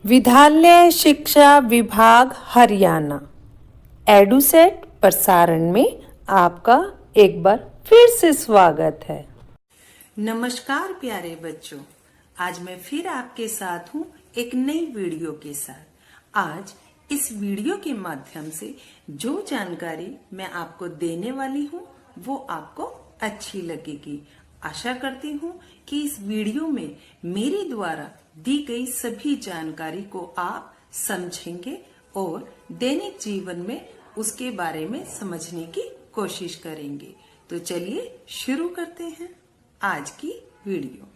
विद्यालय शिक्षा विभाग हरियाणा एडुसेट प्रसारण में आपका एक बार फिर से स्वागत है। नमस्कार प्यारे बच्चों, आज मैं फिर आपके साथ हूँ एक नई वीडियो के साथ। आज इस वीडियो के माध्यम से जो जानकारी मैं आपको देने वाली हूँ वो आपको अच्छी लगेगी। आशा करती हूँ कि इस वीडियो में मेरे द्वारा दी गई सभी जानकारी को आप समझेंगे और दैनिक जीवन में उसके बारे में समझने की कोशिश करेंगे। तो चलिए शुरू करते हैं आज की वीडियो।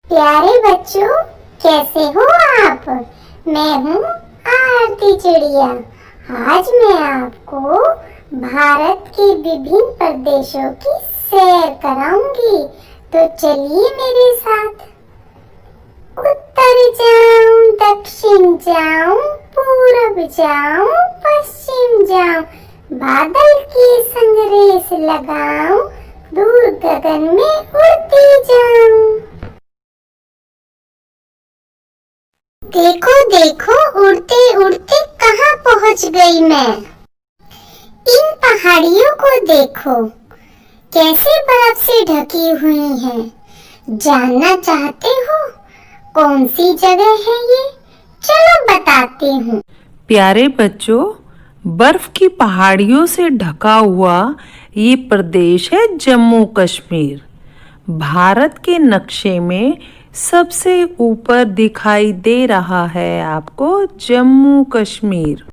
प्यारे बच्चों, कैसे हो आप? मैं हूँ आरती चिड़िया। आज मैं आपको भारत के विभिन्न प्रदेशों की सैर कराऊंगी। तो चलिए मेरे साथ। उत्तर जाऊं, दक्षिण जाऊं, पूरब जाऊं, पश्चिम जाऊं, बादल की संग रेस लगाऊं, दूर गगन में उड़ती जाऊं। देखो देखो, उड़ते उड़ते कहाँ पहुँच गई मैं। इन पहाड़ियों को देखो, कैसे बर्फ से ढकी हुई हैं। जानना चाहते हो कौन सी जगह है ये? चलो बताती हूँ। प्यारे बच्चों, बर्फ की पहाड़ियों से ढका हुआ ये प्रदेश है जम्मू कश्मीर। भारत के नक्शे में सबसे ऊपर दिखाई दे रहा है आपको जम्मू कश्मीर।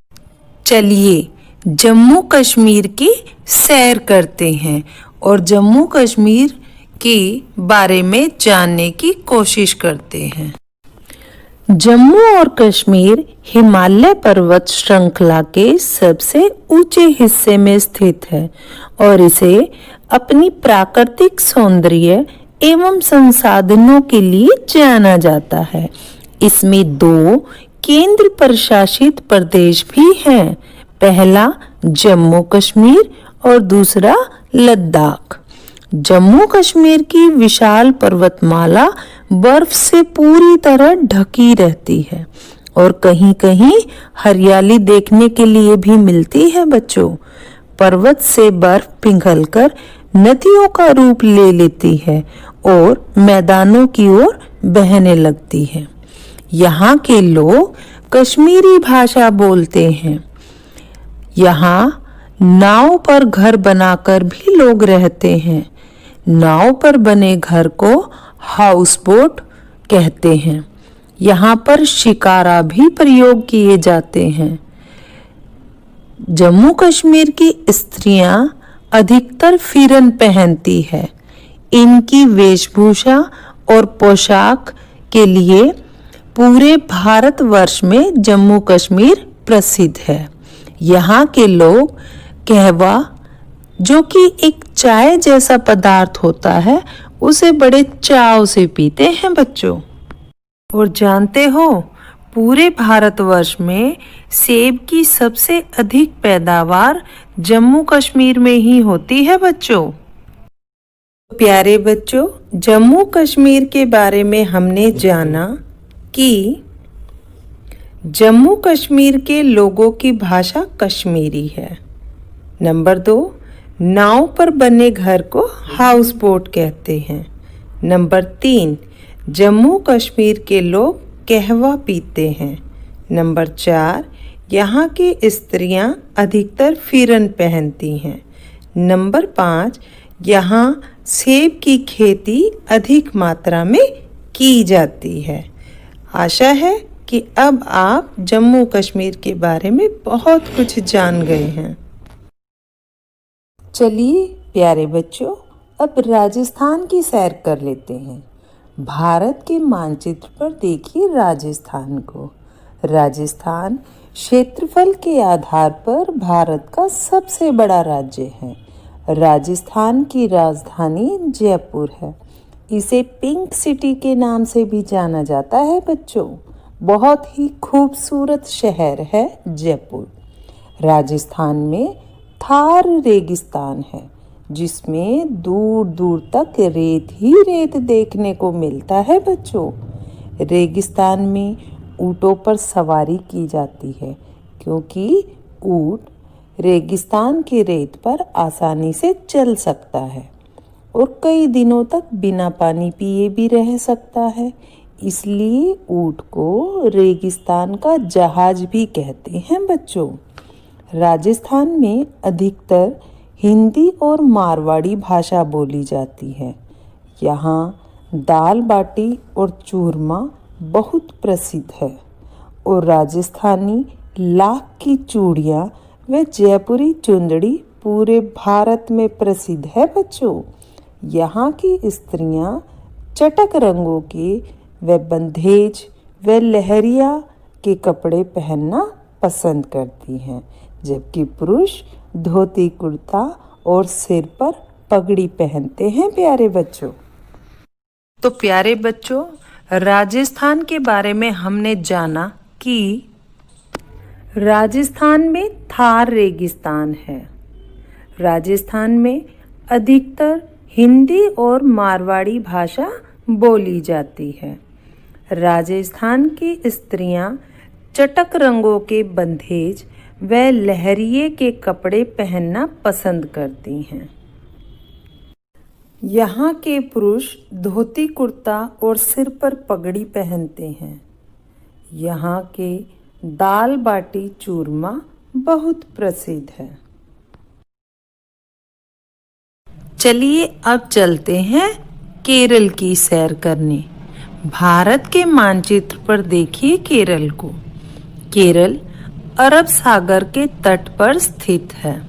चलिए जम्मू कश्मीर की सैर करते हैं और जम्मू कश्मीर के बारे में जानने की कोशिश करते हैं। जम्मू और कश्मीर हिमालय पर्वत श्रृंखला के सबसे ऊंचे हिस्से में स्थित है और इसे अपनी प्राकृतिक सौंदर्य एवं संसाधनों के लिए जाना जाता है। इसमें 2 केंद्र प्रशासित प्रदेश भी हैं। पहला जम्मू कश्मीर और दूसरा लद्दाख। जम्मू कश्मीर की विशाल पर्वतमाला बर्फ से पूरी तरह ढकी रहती है और कहीं-कहीं हरियाली देखने के लिए भी मिलती है बच्चों। पर्वत से बर्फ पिघलकर नदियों का रूप ले लेती है और मैदानों की ओर बहने लगती है। यहाँ के लोग कश्मीरी भाषा बोलते हैं। यहाँ नाव पर घर बनाकर भी लोग रहते हैं। नाव पर बने घर को हाउस बोट कहते हैं। यहाँ पर शिकारा भी प्रयोग किए जाते हैं। जम्मू कश्मीर की स्त्रियां अधिकतर फिरन पहनती है। इनकी वेशभूषा और पोशाक के लिए पूरे भारतवर्ष में जम्मू कश्मीर प्रसिद्ध है। यहाँ के लोग कहवा, जो कि एक चाय जैसा पदार्थ होता है, उसे बड़े चाव से पीते हैं बच्चों। और जानते हो, पूरे भारतवर्ष में सेब की सबसे अधिक पैदावार जम्मू कश्मीर में ही होती है बच्चों। प्यारे बच्चों, जम्मू कश्मीर के बारे में हमने जाना कि जम्मू कश्मीर के लोगों की भाषा कश्मीरी है। नंबर 2, नाव पर बने घर को हाउस बोट कहते हैं। नंबर 3, जम्मू कश्मीर के लोग कहवा पीते हैं। नंबर 4, यहाँ की स्त्रियाँ अधिकतर फिरन पहनती हैं। नंबर 5, यहाँ सेब की खेती अधिक मात्रा में की जाती है। आशा है कि अब आप जम्मू कश्मीर के बारे में बहुत कुछ जान गए हैं। चलिए प्यारे बच्चों, अब राजस्थान की सैर कर लेते हैं। भारत के मानचित्र पर देखिए राजस्थान को। राजस्थान क्षेत्रफल के आधार पर भारत का सबसे बड़ा राज्य है। राजस्थान की राजधानी जयपुर है। इसे पिंक सिटी के नाम से भी जाना जाता है बच्चों। बहुत ही खूबसूरत शहर है जयपुर। राजस्थान में थार रेगिस्तान है, जिसमें दूर दूर तक रेत ही रेत देखने को मिलता है बच्चों। रेगिस्तान में ऊँटों पर सवारी की जाती है, क्योंकि ऊँट रेगिस्तान के रेत पर आसानी से चल सकता है और कई दिनों तक बिना पानी पिए भी रह सकता है। इसलिए ऊँट को रेगिस्तान का जहाज भी कहते हैं बच्चों। राजस्थान में अधिकतर हिंदी और मारवाड़ी भाषा बोली जाती है। यहाँ दाल बाटी और चूरमा बहुत प्रसिद्ध है और राजस्थानी लाख की चूड़ियाँ व जयपुरी चुंदड़ी पूरे भारत में प्रसिद्ध है बच्चों। यहाँ की स्त्रियाँ चटक रंगों के व बंधेज व लहरिया के कपड़े पहनना पसंद करती हैं, जबकि पुरुष धोती कुर्ता और सिर पर पगड़ी पहनते हैं प्यारे बच्चों। तो प्यारे बच्चों, राजस्थान के बारे में हमने जाना कि राजस्थान में थार रेगिस्तान है। राजस्थान में अधिकतर हिंदी और मारवाड़ी भाषा बोली जाती है। राजस्थान की स्त्रियां चटक रंगों के बंधेज व लहरिये के कपड़े पहनना पसंद करती हैं। यहाँ के पुरुष धोती कुर्ता और सिर पर पगड़ी पहनते हैं। यहाँ के दाल बाटी चूरमा बहुत प्रसिद्ध है। चलिए अब चलते हैं केरल की सैर करने। भारत के मानचित्र पर देखिए केरल को। केरल अरब सागर के तट पर स्थित है।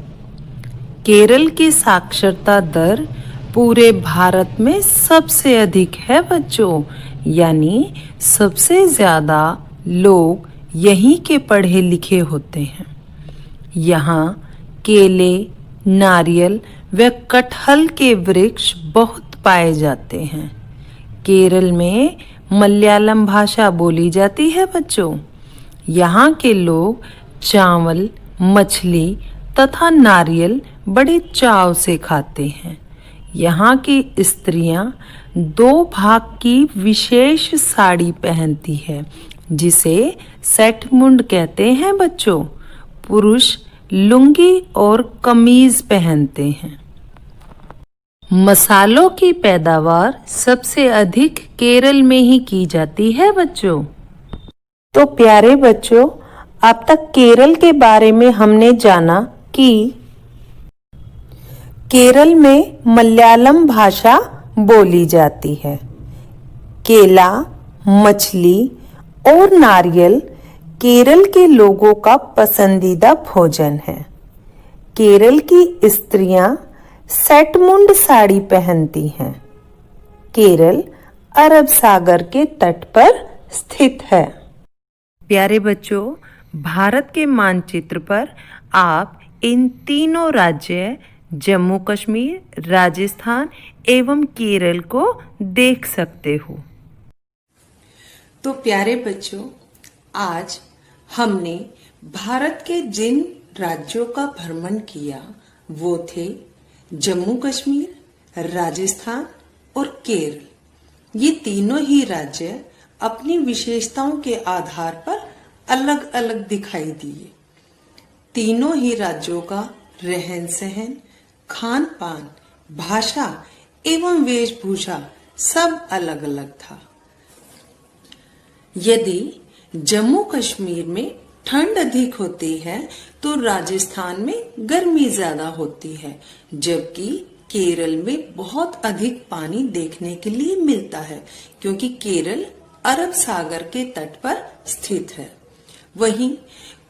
केरल की साक्षरता दर पूरे भारत में सबसे अधिक है बच्चों, यानी सबसे ज्यादा लोग यहीं के पढ़े लिखे होते हैं। यहाँ केले, नारियल व कटहल के वृक्ष बहुत पाए जाते हैं। केरल में मलयालम भाषा बोली जाती है बच्चों। यहाँ के लोग चावल, मछली तथा नारियल बड़े चाव से खाते हैं। यहाँ की स्त्रियां 2 भाग की विशेष साड़ी पहनती है, जिसे सेट मुंड कहते हैं बच्चों। पुरुष लुंगी और कमीज पहनते हैं। मसालों की पैदावार सबसे अधिक केरल में ही की जाती है बच्चों। तो प्यारे बच्चों, अब तक केरल के बारे में हमने जाना कि केरल में मलयालम भाषा बोली जाती है। केला, मछली और नारियल केरल के लोगों का पसंदीदा भोजन है। केरल की स्त्रियां सेटमुंड साड़ी पहनती हैं। केरल अरब सागर के तट पर स्थित है। प्यारे बच्चों, भारत के मानचित्र पर आप इन तीनों राज्य जम्मू कश्मीर, राजस्थान एवं केरल को देख सकते हो। तो प्यारे बच्चों, आज हमने भारत के जिन राज्यों का भ्रमण किया वो थे जम्मू कश्मीर, राजस्थान और केरल। ये तीनों ही राज्य अपनी विशेषताओं के आधार पर अलग अलग दिखाई दिए। तीनों ही राज्यों का रहन सहन, खान पान, भाषा एवं वेशभूषा सब अलग अलग था। यदि जम्मू कश्मीर में ठंड अधिक होती है तो राजस्थान में गर्मी ज्यादा होती है, जबकि केरल में बहुत अधिक पानी देखने के लिए मिलता है, क्योंकि केरल अरब सागर के तट पर स्थित है। वहीं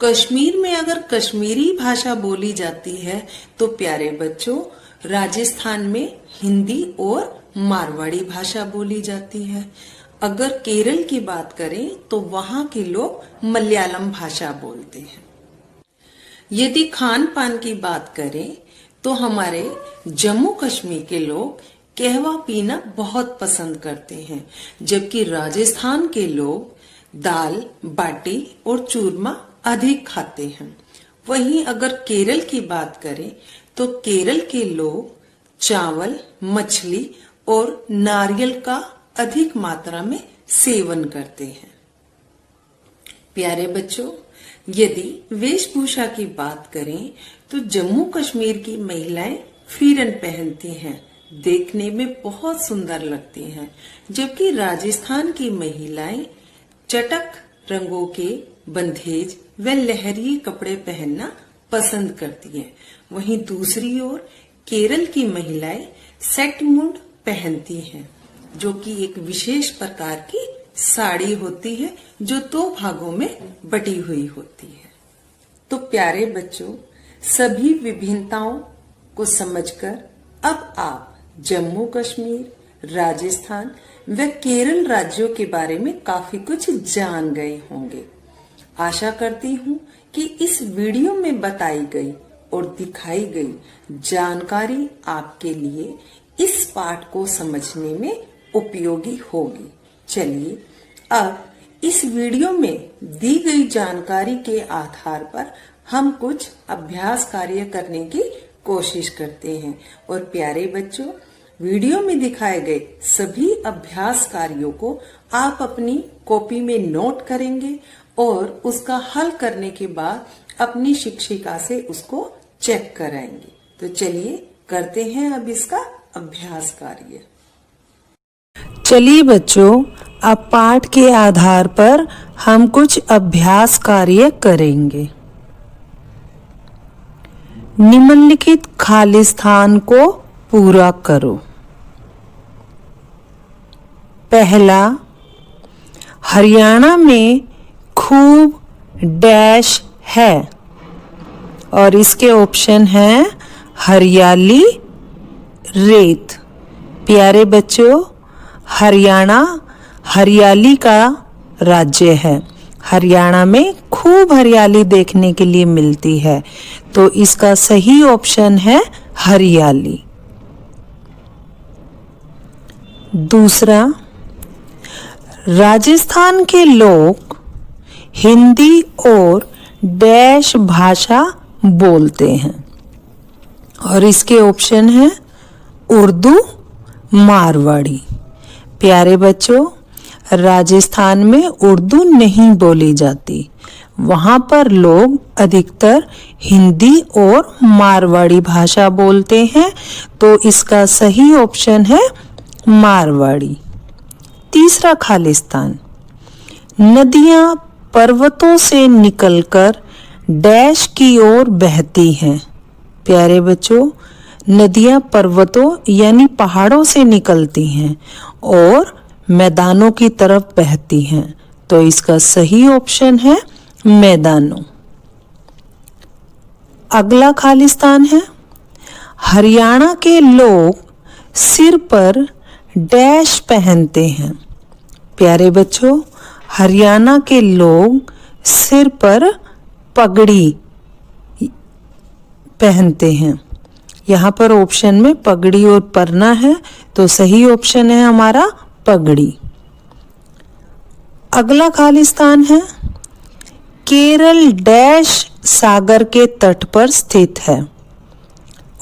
कश्मीर में अगर कश्मीरी भाषा बोली जाती है तो प्यारे बच्चों, राजस्थान में हिंदी और मारवाड़ी भाषा बोली जाती है। अगर केरल की बात करें तो वहां के लोग मलयालम भाषा बोलते हैं। यदि खान पान की बात करें तो हमारे जम्मू कश्मीर के लोग कहवा पीना बहुत पसंद करते हैं, जबकि राजस्थान के लोग दाल बाटी और चूरमा अधिक खाते हैं। वहीं अगर केरल की बात करें तो केरल के लोग चावल, मछली और नारियल का अधिक मात्रा में सेवन करते हैं। प्यारे बच्चों, यदि वेशभूषा की बात करें तो जम्मू कश्मीर की महिलाएं फीरन पहनती हैं, देखने में बहुत सुंदर लगती हैं, जबकि राजस्थान की महिलाएं चटक रंगों के बंधेज व लहरिए कपड़े पहनना पसंद करती हैं। वहीं दूसरी ओर केरल की महिलाएं सेट मुंड पहनती हैं, जो कि एक विशेष प्रकार की साड़ी होती है जो 2 भागों में बटी हुई होती है। तो प्यारे बच्चों, सभी विभिन्नताओं को समझकर अब आप जम्मू कश्मीर, राजस्थान व केरल राज्यों के बारे में काफी कुछ जान गए होंगे। आशा करती हूँ कि इस वीडियो में बताई गई और दिखाई गई जानकारी आपके लिए इस पाठ को समझने में उपयोगी होगी। चलिए अब इस वीडियो में दी गई जानकारी के आधार पर हम कुछ अभ्यास कार्य करने की कोशिश करते हैं। और प्यारे बच्चों, वीडियो में दिखाए गए सभी अभ्यास कार्यों को आप अपनी कॉपी में नोट करेंगे और उसका हल करने के बाद अपनी शिक्षिका से उसको चेक कराएंगे। तो चलिए करते हैं अब इसका अभ्यास कार्य। चलिए बच्चों, अब पाठ के आधार पर हम कुछ अभ्यास कार्य करेंगे। निम्नलिखित खाली स्थान को पूरा करो। पहला, हरियाणा में खूब डैश है और इसके ऑप्शन हैं हरियाली, रेत। प्यारे बच्चों, हरियाणा हरियाली का राज्य है। हरियाणा में खूब हरियाली देखने के लिए मिलती है, तो इसका सही ऑप्शन है हरियाली। दूसरा, राजस्थान के लोग हिंदी और डैश भाषा बोलते हैं और इसके ऑप्शन है उर्दू, मारवाड़ी। प्यारे बच्चों, राजस्थान में उर्दू नहीं बोली जाती, वहाँ पर लोग अधिकतर हिंदी और मारवाड़ी भाषा बोलते हैं, तो इसका सही ऑप्शन है मारवाड़ी। तीसरा खालिस्तान, नदियाँ पर्वतों से निकलकर डैश की ओर बहती हैं। प्यारे बच्चों, नदियाँ पर्वतों यानी पहाड़ों से निकलती हैं और मैदानों की तरफ बहती हैं, तो इसका सही ऑप्शन है मैदानों। अगला खालिस्तान है, हरियाणा के लोग सिर पर डैश पहनते हैं। प्यारे बच्चों, हरियाणा के लोग सिर पर पगड़ी पहनते हैं। यहाँ पर ऑप्शन में पगड़ी और परना है, तो सही ऑप्शन है हमारा पगड़ी। अगला खालिस्तान है, केरल डैश सागर के तट पर स्थित है।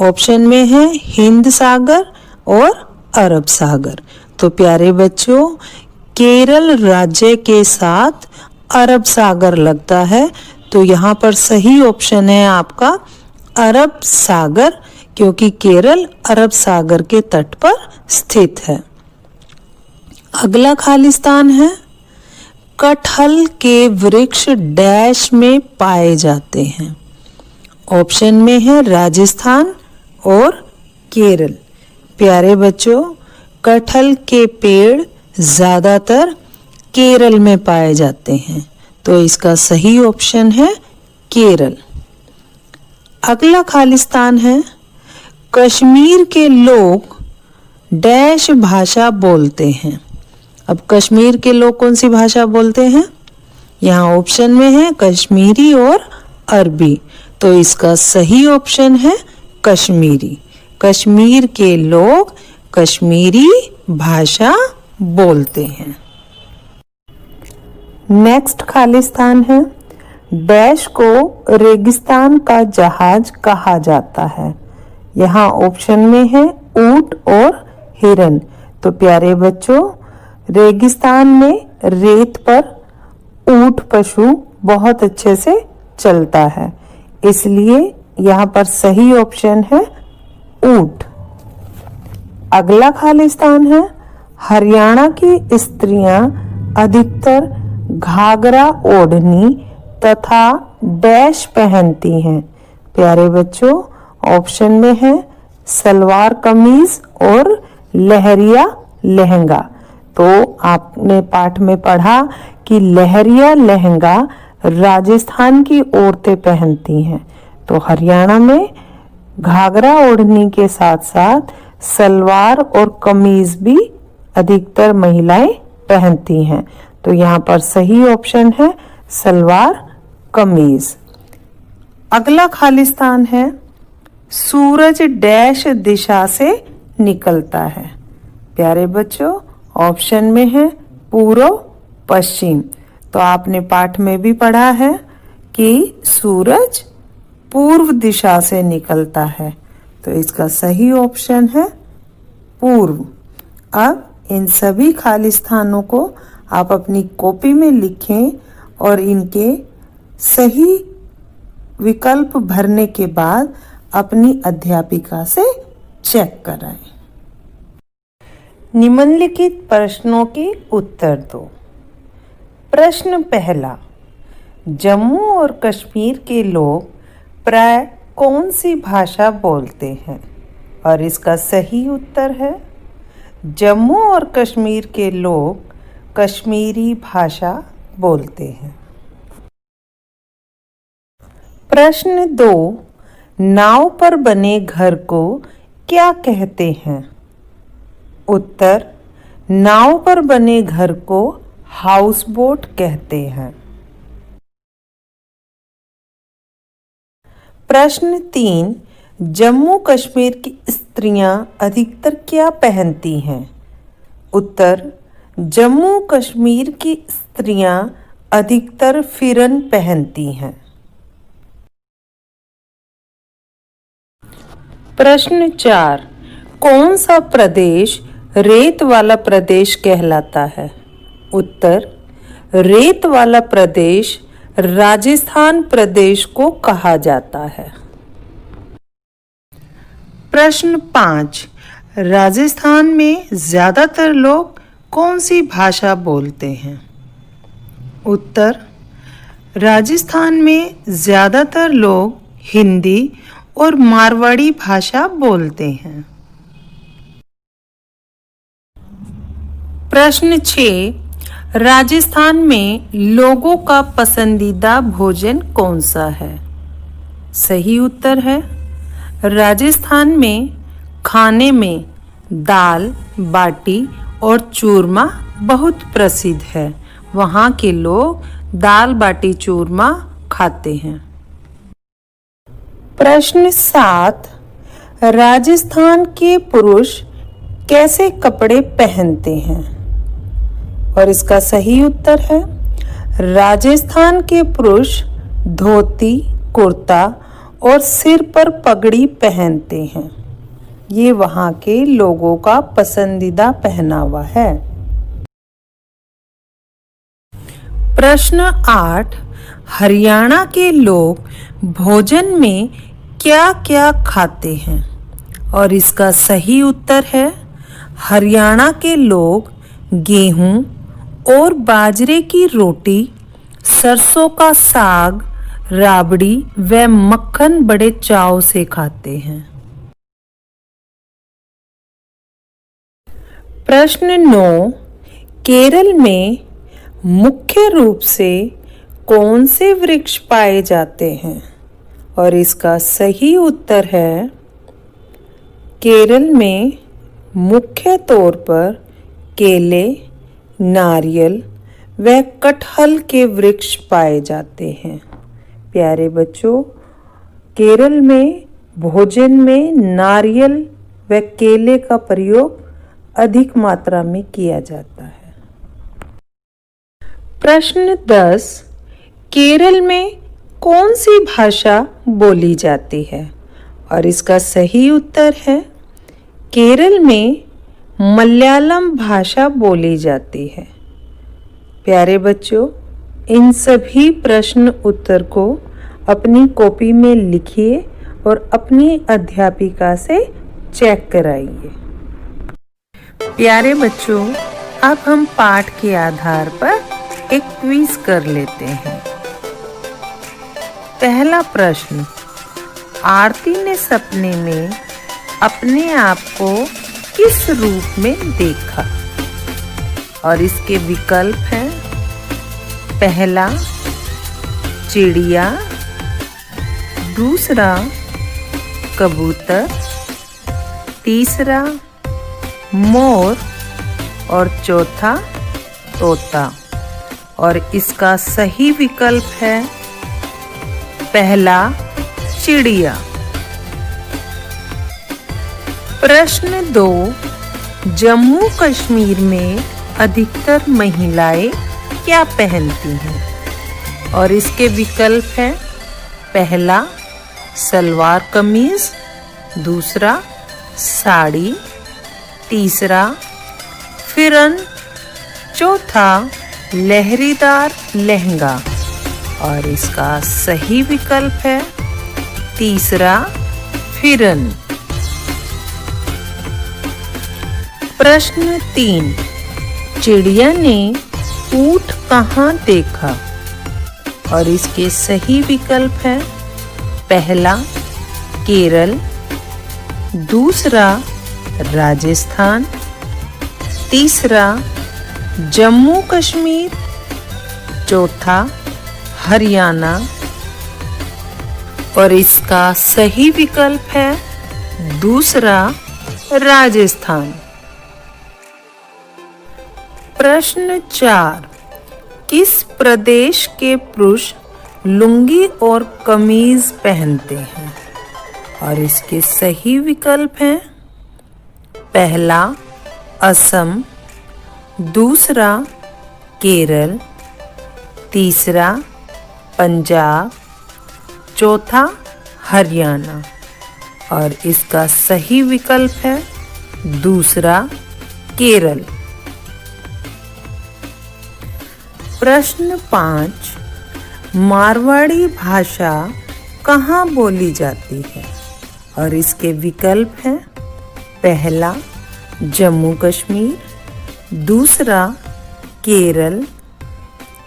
ऑप्शन में है हिंद सागर और अरब सागर। तो प्यारे बच्चों, केरल राज्य के साथ अरब सागर लगता है, तो यहाँ पर सही ऑप्शन है आपका अरब सागर, क्योंकि केरल अरब सागर के तट पर स्थित है। अगला खालिस्तान है, कटहल के वृक्ष डैश में पाए जाते हैं। ऑप्शन में है राजस्थान और केरल। प्यारे बच्चों, कटहल के पेड़ ज्यादातर केरल में पाए जाते हैं, तो इसका सही ऑप्शन है केरल। अगला खालिस्तान है, कश्मीर के लोग डैश भाषा बोलते हैं। अब कश्मीर के लोग कौन सी भाषा बोलते हैं? यहाँ ऑप्शन में है कश्मीरी और अरबी, तो इसका सही ऑप्शन है कश्मीरी। कश्मीर के लोग कश्मीरी भाषा बोलते हैं। नेक्स्ट खालिस्तान है, डैश को रेगिस्तान का जहाज कहा जाता है। यहाँ ऑप्शन में है ऊंट और हिरन। तो प्यारे बच्चों, रेगिस्तान में रेत पर ऊंट पशु बहुत अच्छे से चलता है, इसलिए यहाँ पर सही ऑप्शन है ऊंट। अगला खालिस्तान है हरियाणा की स्त्रियां अधिकतर घाघरा ओढ़नी तथा डैश पहनती हैं। प्यारे बच्चों, ऑप्शन में है सलवार कमीज और लहरिया लहंगा। तो आपने पाठ में पढ़ा कि लहरिया लहंगा राजस्थान की औरतें पहनती हैं, तो हरियाणा में घाघरा ओढ़नी के साथ साथ सलवार और कमीज भी अधिकतर महिलाएं पहनती हैं। तो यहाँ पर सही ऑप्शन है सलवार कमीज। अगला खालिस्तान है सूरज डैश दिशा से निकलता है। प्यारे बच्चों, ऑप्शन में है पूर्व पश्चिम। तो आपने पाठ में भी पढ़ा है कि सूरज पूर्व दिशा से निकलता है, तो इसका सही ऑप्शन है पूर्व। अब इन सभी खालिस्तानों को आप अपनी कॉपी में लिखें और इनके सही विकल्प भरने के बाद अपनी अध्यापिका से चेक कराएं। निम्नलिखित प्रश्नों के उत्तर दो। प्रश्न पहला, जम्मू और कश्मीर के लोग प्राय कौन सी भाषा बोलते हैं? और इसका सही उत्तर है जम्मू और कश्मीर के लोग कश्मीरी भाषा बोलते हैं। प्रश्न 2, नाव पर बने घर को क्या कहते हैं? उत्तर, नाव पर बने घर को हाउस बोट कहते हैं। प्रश्न 3, जम्मू कश्मीर की स्त्रियां अधिकतर क्या पहनती हैं? उत्तर, जम्मू कश्मीर की स्त्रियां अधिकतर फिरन पहनती हैं। प्रश्न 4, कौन सा प्रदेश रेत वाला प्रदेश कहलाता है? उत्तर, रेत वाला प्रदेश राजस्थान प्रदेश को कहा जाता है। प्रश्न 5, राजस्थान में ज्यादातर लोग कौन सी भाषा बोलते हैं? उत्तर, राजस्थान में ज्यादातर लोग हिंदी और मारवाड़ी भाषा बोलते हैं। प्रश्न 6, राजस्थान में लोगों का पसंदीदा भोजन कौन सा है? सही उत्तर है राजस्थान में खाने में दाल बाटी और चूरमा बहुत प्रसिद्ध है। वहाँ के लोग दाल बाटी चूरमा खाते हैं। प्रश्न 7, राजस्थान के पुरुष कैसे कपड़े पहनते हैं? और इसका सही उत्तर है राजस्थान के पुरुष धोती कुर्ता और सिर पर पगड़ी पहनते हैं। ये वहाँ के लोगों का पसंदीदा पहनावा है। प्रश्न 8, हरियाणा के लोग भोजन में क्या क्या खाते हैं? और इसका सही उत्तर है हरियाणा के लोग गेहूं और बाजरे की रोटी, सरसों का साग, राबड़ी व मक्खन बड़े चाव से खाते हैं। प्रश्न 9, केरल में मुख्य रूप से कौन से वृक्ष पाए जाते हैं? और इसका सही उत्तर है केरल में मुख्य तौर पर केले, नारियल व कटहल के वृक्ष पाए जाते हैं। प्यारे बच्चों, केरल में भोजन में नारियल व केले का प्रयोग अधिक मात्रा में किया जाता है। प्रश्न 10, केरल में कौन सी भाषा बोली जाती है? और इसका सही उत्तर है केरल में मलयालम भाषा बोली जाती है। प्यारे बच्चों, इन सभी प्रश्न उत्तर को अपनी कॉपी में लिखिए और अपनी अध्यापिका से चेक कराइए। प्यारे बच्चों, अब हम पाठ के आधार पर एक क्विज कर लेते हैं। पहला प्रश्न, आरती ने सपने में अपने आप को किस रूप में देखा? और इसके विकल्प हैं, पहला चिड़िया, दूसरा कबूतर, तीसरा मोर और चौथा तोता। और इसका सही विकल्प है पहला चिड़िया। प्रश्न 2, जम्मू कश्मीर में अधिकतर महिलाएं क्या पहनती हैं? और इसके विकल्प हैं, पहला सलवार कमीज, दूसरा साड़ी, तीसरा फिरन, चौथा लहरीदार लहंगा। और इसका सही विकल्प है तीसरा फिरन। प्रश्न 3, चिड़िया ने ऊंट कहाँ देखा? और इसके सही विकल्प है, पहला केरल, दूसरा राजस्थान, तीसरा जम्मू कश्मीर, चौथा हरियाणा। और इसका सही विकल्प है दूसरा राजस्थान। प्रश्न 4, किस प्रदेश के पुरुष लुंगी और कमीज पहनते हैं? और इसके सही विकल्प हैं, पहला असम, दूसरा केरल, तीसरा पंजाब, चौथा हरियाणा। और इसका सही विकल्प है दूसरा केरल। प्रश्न 5, मारवाड़ी भाषा कहाँ बोली जाती है? और इसके विकल्प हैं, पहला जम्मू कश्मीर, दूसरा केरल,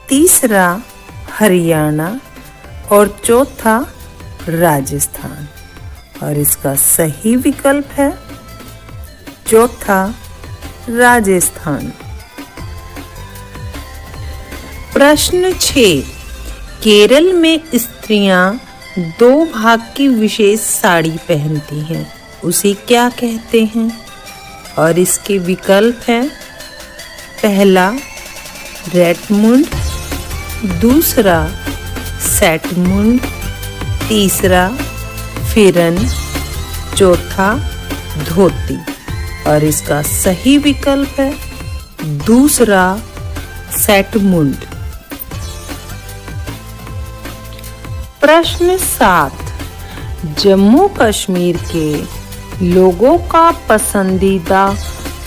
तीसरा हरियाणा और चौथा राजस्थान। और इसका सही विकल्प है चौथा राजस्थान। प्रश्न 6, केरल में स्त्रियां 2 भाग की विशेष साड़ी पहनती हैं, उसे क्या कहते हैं? और इसके विकल्प हैं, पहला रेटमुंड, दूसरा सेटमुंड, तीसरा फिरन, चौथा धोती। और इसका सही विकल्प है दूसरा सेटमुंड। प्रश्न 7, जम्मू कश्मीर के लोगों का पसंदीदा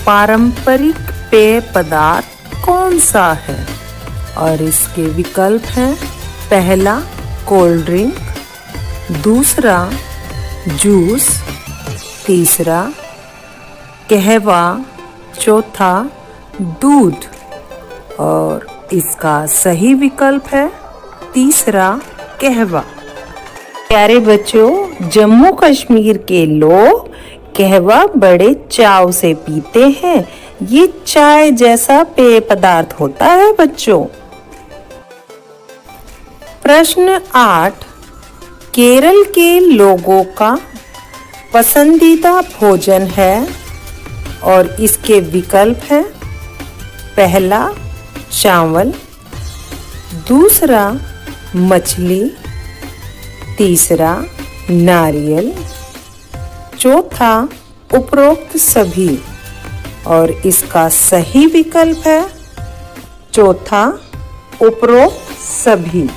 पारंपरिक पेय पदार्थ कौन सा है? और इसके विकल्प हैं, पहला कोल्ड ड्रिंक, दूसरा जूस, तीसरा कहवा, चौथा दूध। और इसका सही विकल्प है तीसरा कहवा। प्यारे बच्चों, जम्मू कश्मीर के लोग कहवा बड़े चाव से पीते हैं। ये चाय जैसा पेय पदार्थ होता है बच्चों। प्रश्न 8, केरल के लोगों का पसंदीदा भोजन है? और इसके विकल्प हैं, पहला चावल, दूसरा मछली, तीसरा नारियल, चौथा उपरोक्त सभी। और इसका सही विकल्प है चौथा उपरोक्त सभी।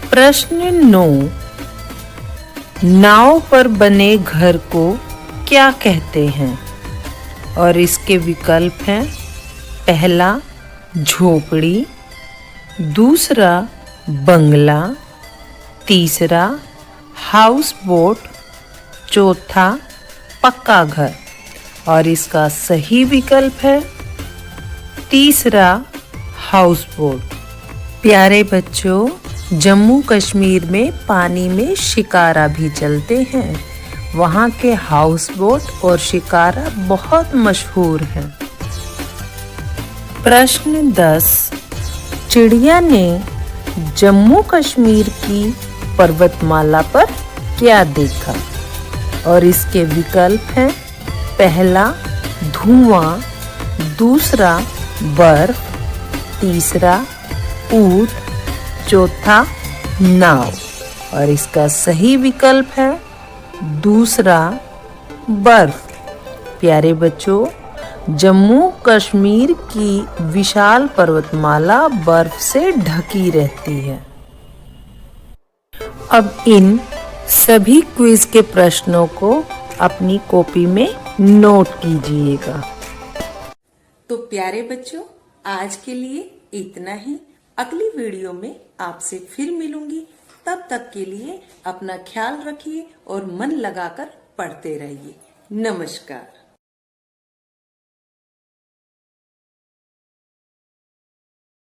प्रश्न 9, नाव पर बने घर को क्या कहते हैं? और इसके विकल्प हैं पहला झोपड़ी, दूसरा बंगला, तीसरा हाउस बोट, चौथा पक्का घर। और इसका सही विकल्प है तीसरा हाउस बोट। प्यारे बच्चों, जम्मू कश्मीर में पानी में शिकारा भी चलते हैं। वहाँ के हाउस बोट और शिकारा बहुत मशहूर हैं। प्रश्न 10। चिड़िया ने जम्मू कश्मीर की पर्वतमाला पर क्या देखा? और इसके विकल्प हैं पहला धुआं, दूसरा बर्फ, तीसरा ऊंट, चौथा नाव। और इसका सही विकल्प है दूसरा बर्फ। प्यारे बच्चों, जम्मू कश्मीर की विशाल पर्वतमाला बर्फ से ढकी रहती है। अब इन सभी क्विज के प्रश्नों को अपनी कॉपी में नोट कीजिएगा। तो प्यारे बच्चों, आज के लिए इतना ही। अगली वीडियो में आपसे फिर मिलूंगी। तब तक के लिए अपना ख्याल रखिए और मन लगाकर पढ़ते रहिए। नमस्कार।